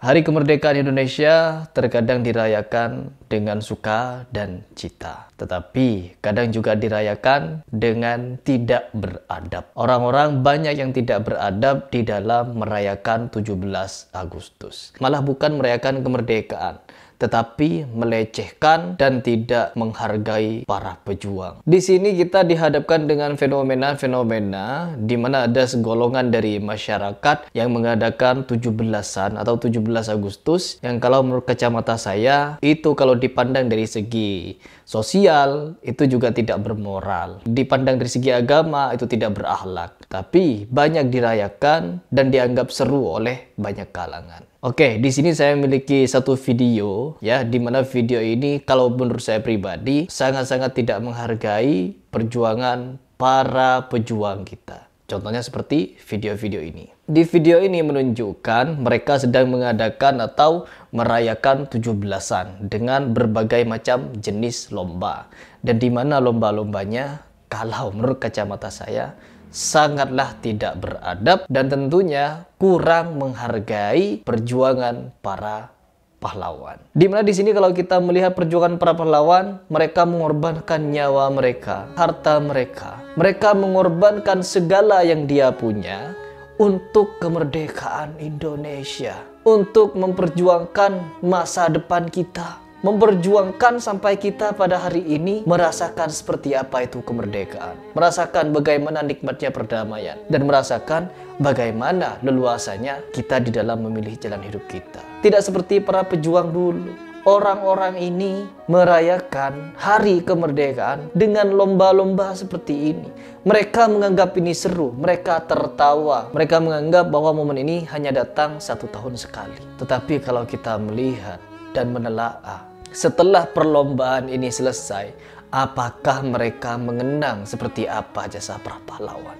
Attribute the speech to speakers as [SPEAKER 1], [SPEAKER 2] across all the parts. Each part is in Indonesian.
[SPEAKER 1] Hari kemerdekaan Indonesia terkadang dirayakan dengan suka dan cita. Tetapi kadang juga dirayakan dengan tidak beradab. Orang-orang banyak yang tidak beradab di dalam merayakan 17 Agustus. Malah bukan merayakan kemerdekaan, tetapi melecehkan dan tidak menghargai para pejuang. Di sini kita dihadapkan dengan fenomena-fenomena di mana ada segolongan dari masyarakat yang mengadakan 17-an atau 17 Agustus yang kalau menurut kacamata saya itu kalau dipandang dari segi sosial itu juga tidak bermoral. Dipandang dari segi agama itu tidak berakhlak. Tapi banyak dirayakan dan dianggap seru oleh banyak kalangan. Oke, di sini saya memiliki satu video ya, di mana video ini kalau menurut saya pribadi sangat-sangat tidak menghargai perjuangan para pejuang kita. Contohnya seperti video-video ini. Di video ini menunjukkan mereka sedang mengadakan atau merayakan 17-an dengan berbagai macam jenis lomba. Dan di mana lomba-lombanya kalau menurut kacamata saya sangatlah tidak beradab dan tentunya kurang menghargai perjuangan para pahlawan. Dimana di sini kalau kita melihat perjuangan para pahlawan, mereka mengorbankan nyawa mereka, harta mereka. Mereka mengorbankan segala yang dia punya untuk kemerdekaan Indonesia, untuk memperjuangkan masa depan kita. Memperjuangkan sampai kita pada hari ini merasakan seperti apa itu kemerdekaan. Merasakan bagaimana nikmatnya perdamaian. Dan merasakan bagaimana leluasanya kita di dalam memilih jalan hidup kita. Tidak seperti para pejuang dulu. Orang-orang ini merayakan hari kemerdekaan dengan lomba-lomba seperti ini. Mereka menganggap ini seru, mereka tertawa. Mereka menganggap bahwa momen ini hanya datang 1 tahun sekali. Tetapi kalau kita melihat dan menelaah, setelah perlombaan ini selesai, apakah mereka mengenang seperti apa jasa para pahlawan?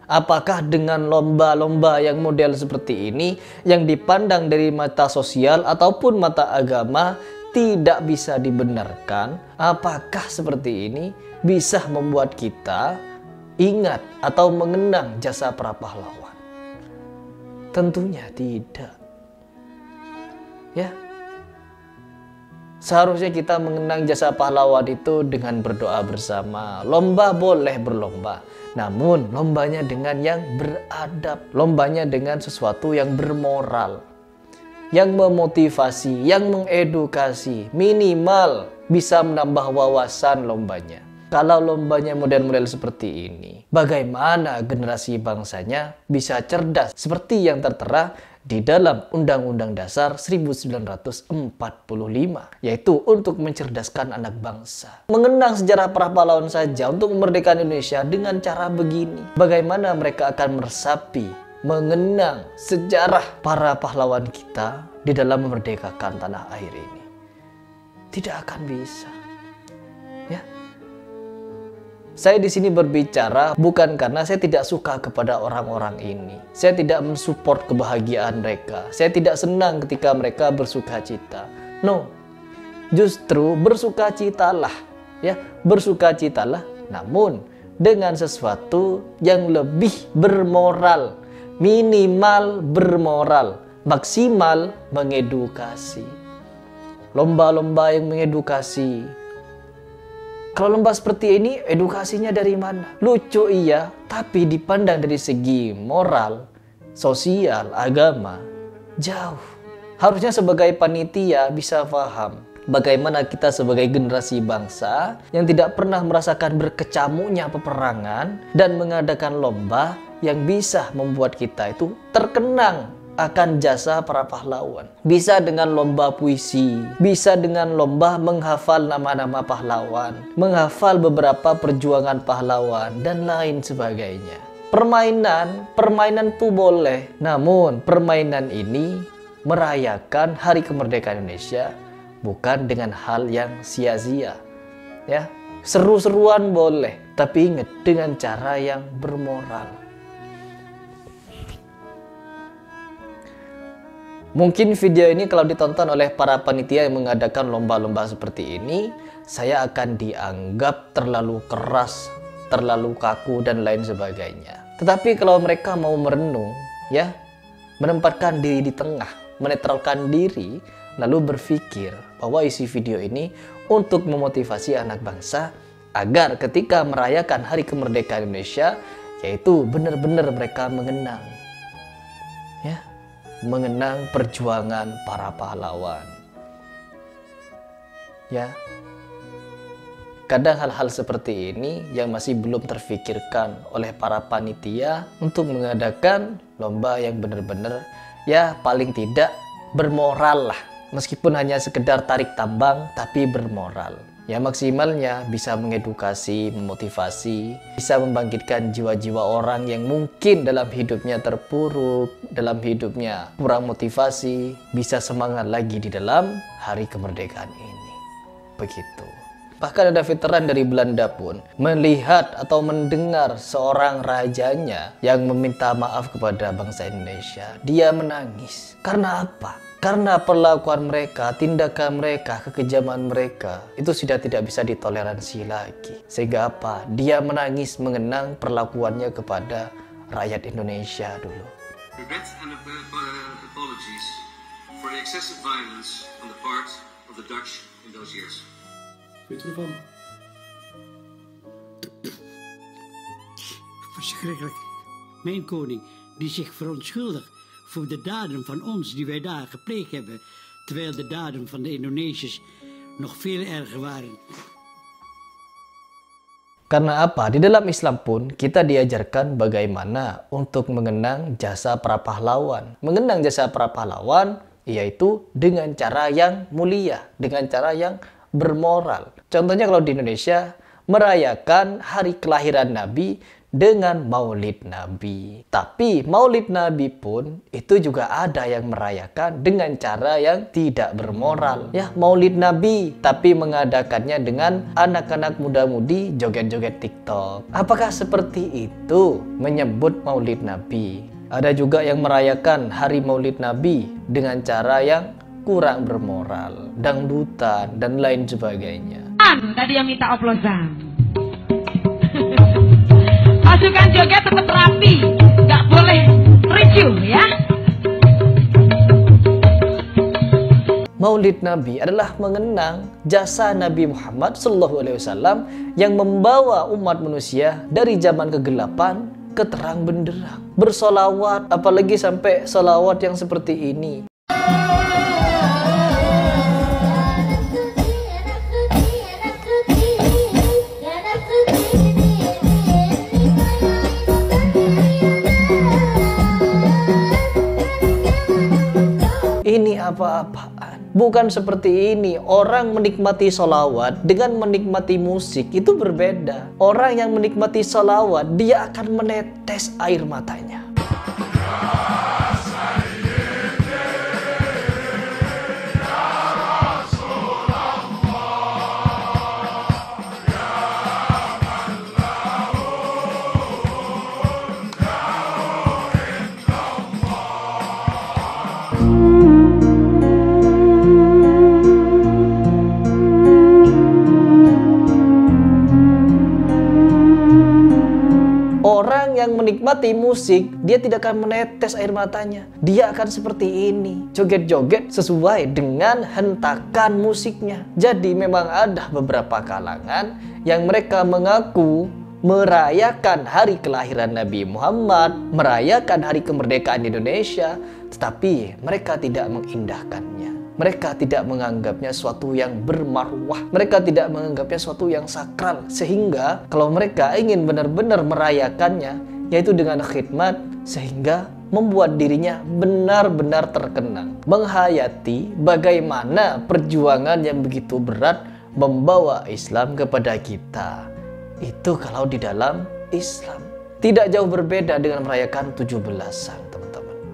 [SPEAKER 1] Apakah dengan lomba-lomba yang model seperti ini, yang dipandang dari mata sosial ataupun mata agama, tidak bisa dibenarkan? Apakah seperti ini bisa membuat kita ingat atau mengenang jasa para pahlawan? Tentunya tidak. Ya. Seharusnya kita mengenang jasa pahlawan itu dengan berdoa bersama. Lomba boleh berlomba, namun lombanya dengan yang beradab. Lombanya dengan sesuatu yang bermoral, yang memotivasi, yang mengedukasi. Minimal bisa menambah wawasan lombanya. Kalau lombanya model-model seperti ini, bagaimana generasi bangsanya bisa cerdas seperti yang tertera di dalam Undang-Undang Dasar 1945, yaitu untuk mencerdaskan anak bangsa. Mengenang sejarah para pahlawan saja untuk memerdekakan Indonesia dengan cara begini. Bagaimana mereka akan meresapi, mengenang sejarah para pahlawan kita di dalam memerdekakan tanah air ini? Tidak akan bisa. Ya. Saya di sini berbicara bukan karena saya tidak suka kepada orang-orang ini. Saya tidak mensupport kebahagiaan mereka. Saya tidak senang ketika mereka bersukacita. No. Justru bersukacitalah, ya, bersukacitalah, namun dengan sesuatu yang lebih bermoral, minimal bermoral, maksimal mengedukasi. Lomba-lomba yang mengedukasi. Kalau lomba seperti ini, edukasinya dari mana? Lucu iya, tapi dipandang dari segi moral, sosial, agama, jauh. Harusnya sebagai panitia bisa paham bagaimana kita sebagai generasi bangsa yang tidak pernah merasakan berkecamuknya peperangan dan mengadakan lomba yang bisa membuat kita itu terkenang akan jasa para pahlawan. Bisa dengan lomba puisi, bisa dengan lomba menghafal nama-nama pahlawan, menghafal beberapa perjuangan pahlawan, dan lain sebagainya. Permainan itu boleh, namun permainan ini merayakan Hari Kemerdekaan Indonesia bukan dengan hal yang sia-sia. Ya, seru-seruan boleh, tapi ingat dengan cara yang bermoral. Mungkin video ini kalau ditonton oleh para panitia yang mengadakan lomba-lomba seperti ini, saya akan dianggap terlalu keras, terlalu kaku, dan lain sebagainya. Tetapi kalau mereka mau merenung, ya, menempatkan diri di tengah, menetralkan diri, lalu berpikir bahwa isi video ini untuk memotivasi anak bangsa agar ketika merayakan Hari Kemerdekaan Indonesia, yaitu benar-benar mereka mengenang, ya, mengenang perjuangan para pahlawan. Ya, kadang hal-hal seperti ini yang masih belum terfikirkan oleh para panitia untuk mengadakan lomba yang benar-benar ya paling tidak bermoral lah. Meskipun hanya sekedar tarik tambang tapi bermoral. Ya maksimalnya bisa mengedukasi, memotivasi, bisa membangkitkan jiwa-jiwa orang yang mungkin dalam hidupnya terpuruk, dalam hidupnya kurang motivasi, bisa semangat lagi di dalam Hari Kemerdekaan ini. Begitu. Bahkan ada veteran dari Belanda pun melihat atau mendengar seorang rajanya yang meminta maaf kepada bangsa Indonesia. Dia menangis. Karena apa? Karena perlakuan mereka, tindakan mereka, kekejaman mereka itu sudah tidak bisa ditoleransi lagi. Sehingga apa? Dia menangis mengenang perlakuannya kepada rakyat Indonesia dulu.
[SPEAKER 2] Regret and apologies for the excessive violence on the part of the Dutch in those years.
[SPEAKER 3] Weet u ervan? Verschrikkelijk. Mijn koning, die zich verontschuldigt voor de daden van ons die wij daar gepleegd hebben, terwijl de daden van de Indonesiërs nog veel erger waren.
[SPEAKER 1] Karena apa? Di dalam Islam pun kita diajarkan bagaimana untuk mengenang jasa para pahlawan. Mengenang jasa para pahlawan yaitu dengan cara yang mulia, dengan cara yang bermoral. Contohnya kalau di Indonesia merayakan hari kelahiran Nabi dengan Maulid Nabi. Tapi Maulid Nabi pun itu juga ada yang merayakan dengan cara yang tidak bermoral. Ya, Maulid Nabi tapi mengadakannya dengan anak-anak muda-mudi joget-joget TikTok. Apakah seperti itu menyebut Maulid Nabi? Ada juga yang merayakan hari Maulid Nabi dengan cara yang kurang bermoral, dangdutan, dan lain sebagainya.
[SPEAKER 4] Tadi yang minta oplosan. Pasukan joget tetap rapi, nggak boleh ricuh ya.
[SPEAKER 1] Maulid Nabi adalah mengenang jasa Nabi Muhammad SAW yang membawa umat manusia dari zaman kegelapan ke terang benderang. Bersolawat, apalagi sampai solawat yang seperti ini. Ini apa-apaan? Bukan seperti ini. Orang menikmati sholawat dengan menikmati musik itu berbeda. Orang yang menikmati sholawat, dia akan menetes air matanya. Orang yang menikmati musik, dia tidak akan menetes air matanya. Dia akan seperti ini, joget-joget sesuai dengan hentakan musiknya. Jadi memang ada beberapa kalangan yang mereka mengaku merayakan hari kelahiran Nabi Muhammad, merayakan hari kemerdekaan Indonesia, tetapi mereka tidak mengindahkannya. Mereka tidak menganggapnya suatu yang bermarwah. Mereka tidak menganggapnya suatu yang sakral. Sehingga kalau mereka ingin benar-benar merayakannya, yaitu dengan khidmat, sehingga membuat dirinya benar-benar terkenang. Menghayati bagaimana perjuangan yang begitu berat membawa Islam kepada kita. Itu kalau di dalam Islam. Tidak jauh berbeda dengan merayakan 17-an.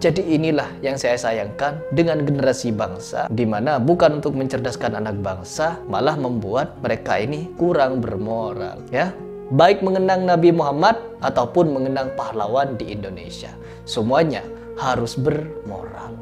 [SPEAKER 1] Jadi inilah yang saya sayangkan dengan generasi bangsa, di mana bukan untuk mencerdaskan anak bangsa, malah membuat mereka ini kurang bermoral, ya. Baik mengenang Nabi Muhammad ataupun mengenang pahlawan di Indonesia, semuanya harus bermoral.